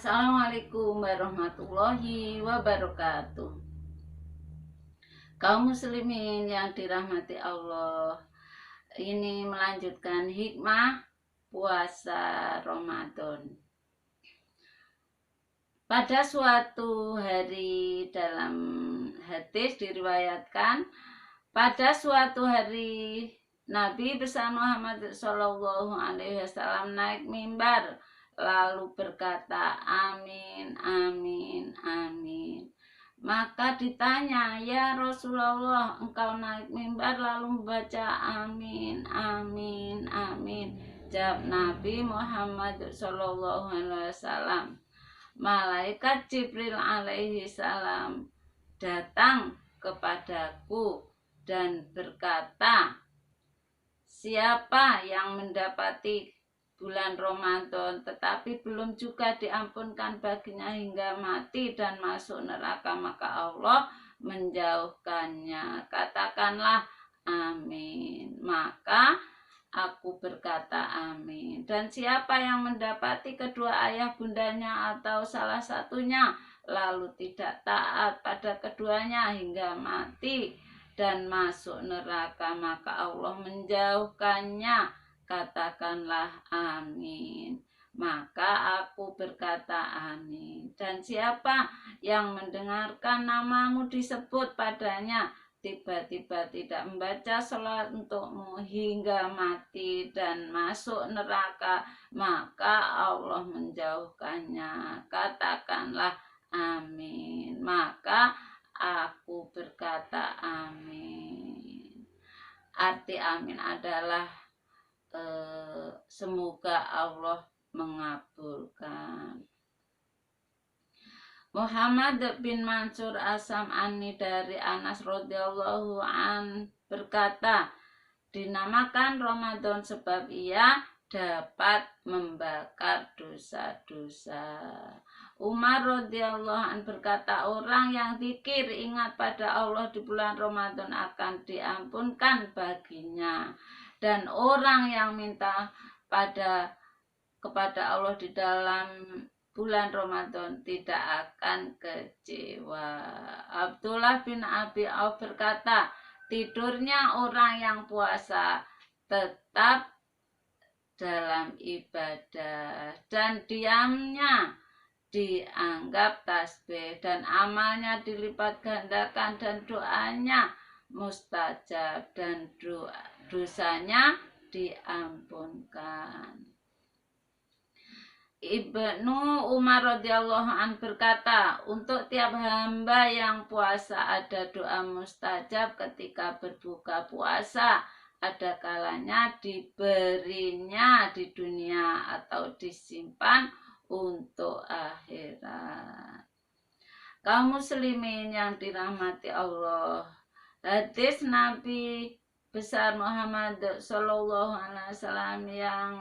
Assalamualaikum warahmatullahi wabarakatuh. Kaum muslimin yang dirahmati Allah, ini melanjutkan hikmah puasa Ramadan. Pada suatu hari, dalam hadis diriwayatkan, pada suatu hari Nabi besar Muhammad SAW naik mimbar lalu berkata, amin, amin, amin. Maka ditanya, ya Rasulullah, engkau naik mimbar lalu membaca amin, amin, amin. Jawab Nabi Muhammad SAW, malaikat Jibril alaihi salam datang kepadaku dan berkata, siapa yang mendapati bulan Ramadan tetapi belum juga diampunkan baginya hingga mati dan masuk neraka, maka Allah menjauhkannya. Katakanlah amin. Maka aku berkata amin. Dan siapa yang mendapati kedua ayah bundanya atau salah satunya lalu tidak taat pada keduanya hingga mati dan masuk neraka, maka Allah menjauhkannya. Katakanlah amin. Maka aku berkata amin. Dan siapa yang mendengarkan namamu disebut padanya tiba-tiba tidak membaca salat untukmu hingga mati dan masuk neraka, maka Allah menjauhkannya. Katakanlah amin. Maka aku berkata amin. Arti amin adalah semoga Allah mengabulkan. Muhammad bin Mansur As-Sam'ani dari Anas radhiyallahu an berkata, dinamakan Ramadan sebab ia dapat membakar dosa-dosa. Umar radhiyallahu an berkata, orang yang zikir ingat pada Allah di bulan Ramadan akan diampunkan baginya. Dan orang yang minta kepada Allah di dalam bulan Ramadan tidak akan kecewa. Abdullah bin Abi Auf berkata, tidurnya orang yang puasa tetap dalam ibadah dan diamnya dianggap tasbih dan amalnya dilipat gandakan dan doanya mustajab dan dosanya diampunkan. Ibnu Umar radhiyallahu an berkata, untuk tiap hamba yang puasa ada doa mustajab ketika berbuka puasa, ada kalanya diberinya di dunia atau disimpan untuk akhirat. Kaum muslimin yang dirahmati Allah, hadis Nabi besar Muhammad Sallallahu Alaihi Wasallam yang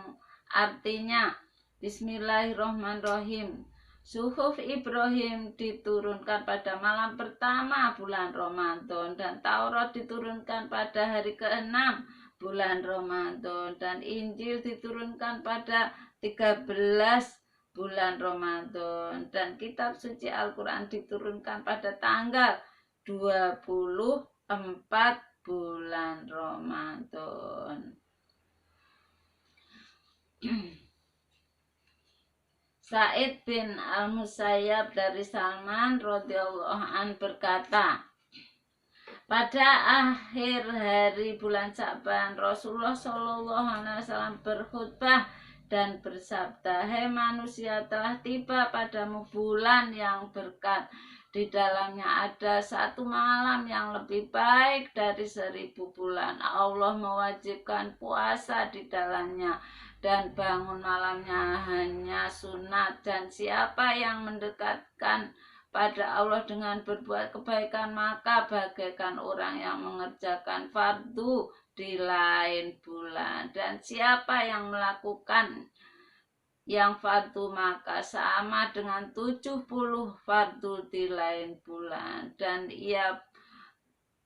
artinya Bismillahirrahmanirrahim. Suhuf Ibrahim diturunkan pada malam pertama bulan Ramadan dan Taurat diturunkan pada hari ke-6 bulan Ramadan dan Injil diturunkan pada 13 bulan Ramadan dan kitab suci Al-Quran diturunkan pada tanggal 24 bulan Ramadan. Sa'id bin Al-Musayyab dari Salman radhiyallahu an berkata, pada akhir hari bulan Sya'ban Rasulullah Shallallahu Alaihi Wasallam berkhutbah dan bersabda, hai manusia, telah tiba padamu bulan yang berkat. Di dalamnya ada satu malam yang lebih baik dari 1000 bulan. Allah mewajibkan puasa di dalamnya dan bangun malamnya hanya sunat. Dan siapa yang mendekatkan pada Allah dengan berbuat kebaikan, maka bagaikan orang yang mengerjakan fardu di lain bulan. Dan siapa yang melakukan yang fardu, maka sama dengan 70 fardu di lain bulan. Dan ia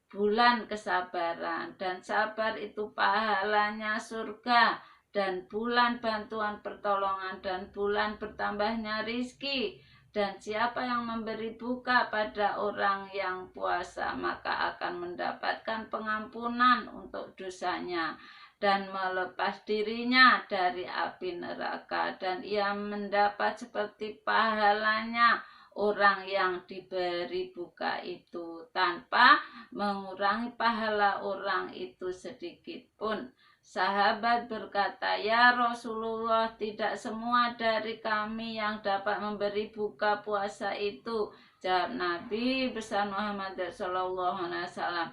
bulan kesabaran, dan sabar itu pahalanya surga dan bulan bantuan pertolongan, dan bulan bertambahnya rizki. Dan siapa yang memberi buka pada orang yang puasa, maka akan mendapatkan pengampunan untuk dosanya dan melepas dirinya dari api neraka, dan ia mendapat seperti pahalanya orang yang diberi buka itu, tanpa mengurangi pahala orang itu sedikit pun. Sahabat berkata, "Ya Rasulullah, tidak semua dari kami yang dapat memberi buka puasa itu." Jawab Nabi besar Muhammad SAW,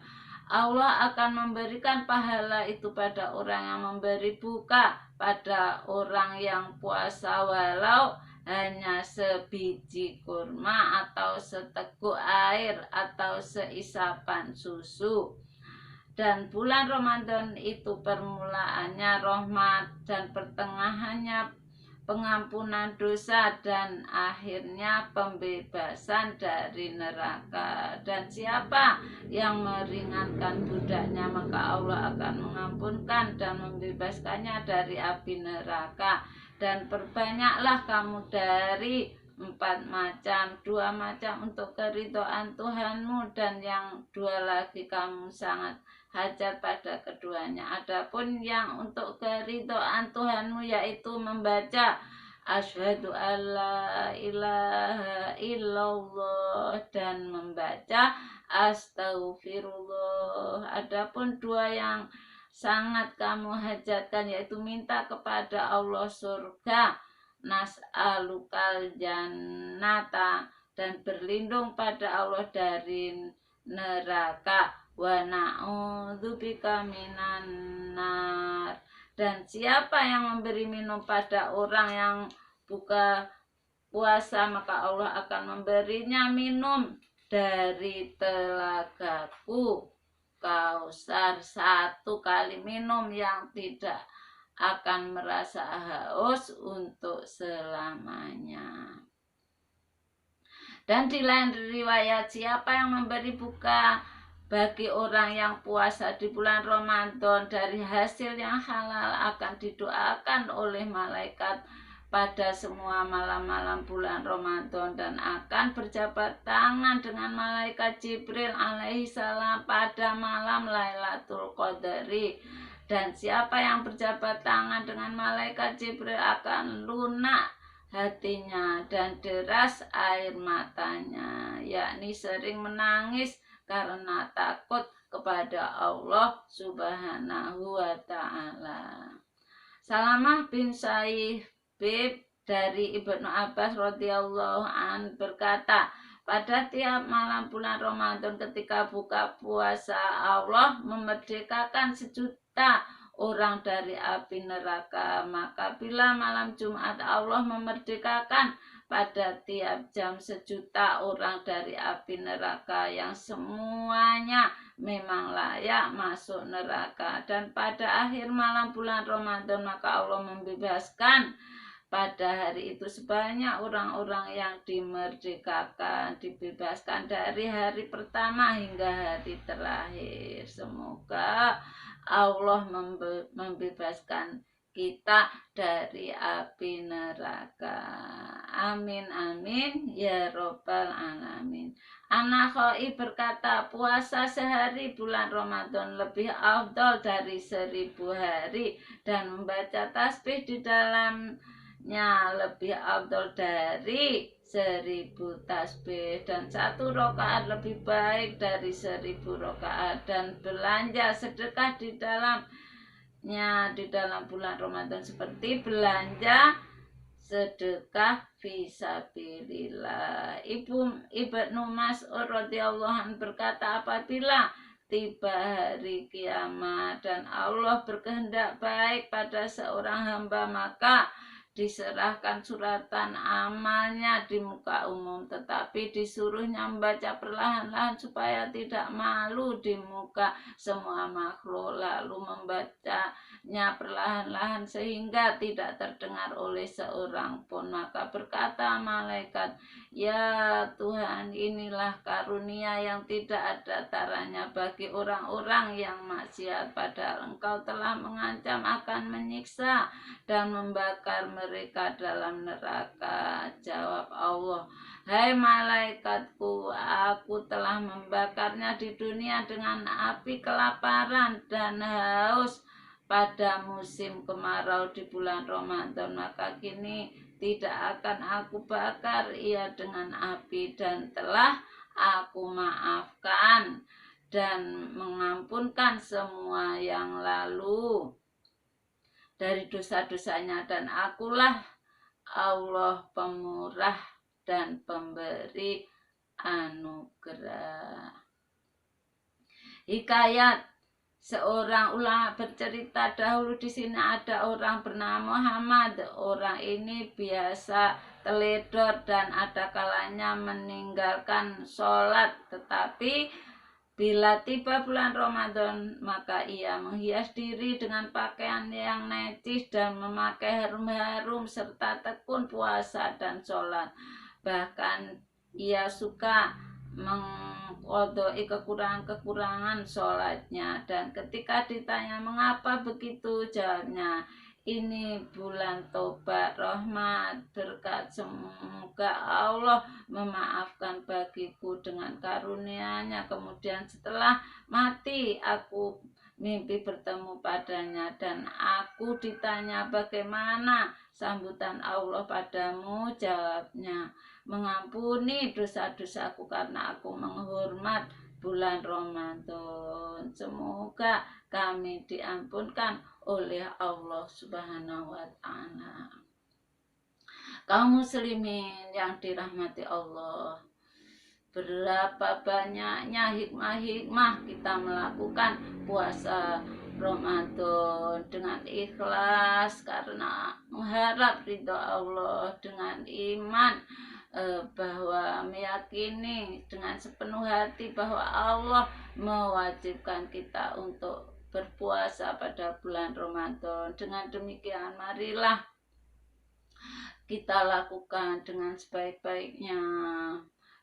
"Allah akan memberikan pahala itu pada orang yang memberi buka pada orang yang puasa, walau hanya sebiji kurma atau seteguk air atau seisapan susu." Dan bulan Ramadan itu permulaannya rahmat, dan pertengahannya pengampunan dosa, dan akhirnya pembebasan dari neraka. Dan siapa yang meringankan budaknya, maka Allah akan mengampunkan dan membebaskannya dari api neraka. Dan perbanyaklah kamu dari 4 macam, 2 macam untuk keridhaan Tuhanmu, dan yang 2 lagi kamu sangat hajat pada keduanya. Adapun yang untuk keridhaan Tuhanmu, yaitu membaca asyhadu alla ilaha illallah dan membaca astaghfirullah. Adapun 2 yang sangat kamu hajatkan, yaitu minta kepada Allah surga, nas'alukal jannata, dan berlindung pada Allah dari neraka, wa na'udzubika minan nar. Dan siapa yang memberi minum pada orang yang buka puasa, maka Allah akan memberinya minum dari telagaku Kausar, 1 kali minum yang tidak akan merasa haus untuk selamanya. Dan di lain riwayat, siapa yang memberi buka bagi orang yang puasa di bulan Ramadan dari hasil yang halal, akan didoakan oleh malaikat pada semua malam-malam bulan Ramadan, dan akan berjabat tangan dengan malaikat Jibril alaihissalam pada malam Lailatul Qadri. Dan siapa yang berjabat tangan dengan malaikat Jibril akan lunak hatinya dan deras air matanya, yakni sering menangis karena takut kepada Allah Subhanahu wa Ta'ala. Salamah bin Sayyid dari Ibnu Abbas radhiyallahu an berkata, pada tiap malam bulan Ramadan ketika buka puasa, Allah memerdekakan 1 juta orang dari api neraka. Maka bila malam Jumat, Allah memerdekakan pada tiap jam 1 juta orang dari api neraka, yang semuanya memang layak masuk neraka. Dan pada akhir malam bulan Ramadan, maka Allah membebaskan pada hari itu sebanyak orang-orang yang dimerdekakan, dibebaskan dari hari pertama hingga hari terakhir. Semoga Allah membebaskan kita dari api neraka. Amin amin ya robbal alamin. An-Nakhai berkata, puasa sehari bulan Ramadan lebih afdal dari 1000 hari, dan membaca tasbih di dalamnya lebih afdal dari 1000 tasbih, dan 1 rakaat lebih baik dari 1000 rakaat, dan belanja sedekah di dalam bulan Ramadan seperti belanja sedekah fisabilillah. Ibnu Mas'ud radhiyallahu anhu berkata, apabila tiba hari kiamat dan Allah berkehendak baik pada seorang hamba, maka diserahkan suratan amalnya di muka umum, tetapi disuruhnya membaca perlahan-lahan supaya tidak malu di muka semua makhluk, lalu membacanya perlahan-lahan sehingga tidak terdengar oleh seorang pun. Maka berkata malaikat, "Ya Tuhan, inilah karunia yang tidak ada taranya bagi orang-orang yang maksiat, padahal Engkau telah mengancam akan menyiksa dan membakar mereka dalam neraka." Jawab Allah, "Hai malaikatku, aku telah membakarnya di dunia dengan api kelaparan dan haus pada musim kemarau di bulan Ramadan, maka kini tidak akan aku bakar ia dengan api, dan telah aku maafkan dan mengampunkan semua yang lalu dari dosa-dosanya, dan akulah Allah pemurah dan pemberi anugerah." Hikayat. Seorang ulama bercerita, dahulu di sini ada orang bernama Muhammad. Orang ini biasa teledor dan ada kalanya meninggalkan sholat, tetapi bila tiba bulan Ramadan, maka ia menghias diri dengan pakaian yang necis dan memakai harum-harum serta tekun puasa dan sholat. Bahkan ia suka mengkodoi kekurangan-kekurangan sholatnya, dan ketika ditanya mengapa begitu, jawabnya, "Ini bulan tobat, rahmat, berkat, semoga Allah memaafkan bagiku dengan karunia-Nya. Kemudian setelah mati aku mimpi bertemu padanya, dan aku ditanya, bagaimana sambutan Allah padamu?" Jawabnya, "Mengampuni dosa-dosaku karena aku menghormat bulan Ramadan. Semoga kami diampunkan oleh Allah Subhanahu wa Ta'ala." Kaum muslimin yang dirahmati Allah, berapa banyaknya hikmah-hikmah kita melakukan puasa Ramadan dengan ikhlas karena mengharap ridho Allah, dengan iman bahwa meyakini dengan sepenuh hati bahwa Allah mewajibkan kita untuk berpuasa pada bulan Ramadan. Dengan demikian, marilah kita lakukan dengan sebaik-baiknya.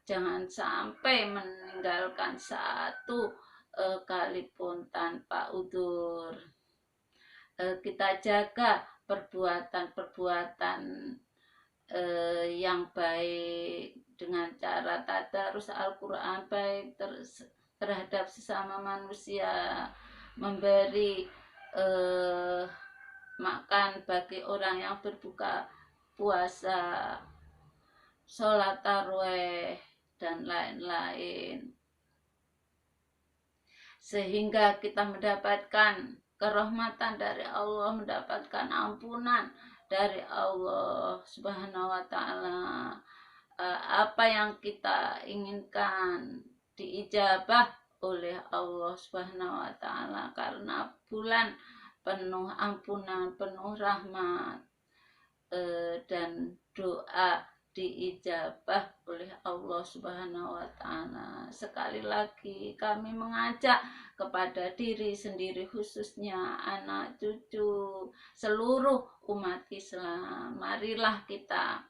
Jangan sampai meninggalkan satu kali pun tanpa udzur. Kita jaga perbuatan-perbuatan yang baik dengan cara tadarus Al-Quran, baik terhadap sesama manusia, memberi makan bagi orang yang berbuka puasa, sholat tarawih, dan lain-lain, sehingga kita mendapatkan kerahmatan dari Allah, mendapatkan ampunan dari Allah Subhanahu wa Ta'ala. Apa yang kita inginkan diijabah oleh Allah Subhanahu wa Ta'ala, karena bulan penuh ampunan, penuh rahmat, dan doa diijabah oleh Allah Subhanahu wa Ta'ala. Sekali lagi kami mengajak kepada diri sendiri, khususnya anak cucu seluruh umat Islam, marilah kita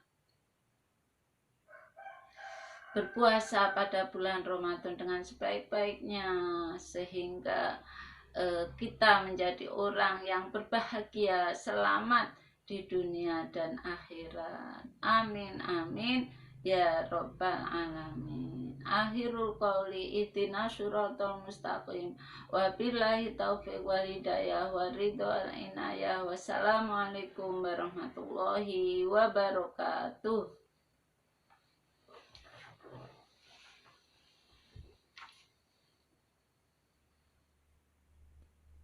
berpuasa pada bulan Ramadan dengan sebaik-baiknya, sehingga kita menjadi orang yang berbahagia, selamat di dunia dan akhirat. Amin amin ya rabbal alamin. Akhirul qauli ihdina syiratal mustaqim, wabillahi taufiq wal hidayah wa ridho wal inayah. Wassalamualaikum warahmatullahi wabarakatuh.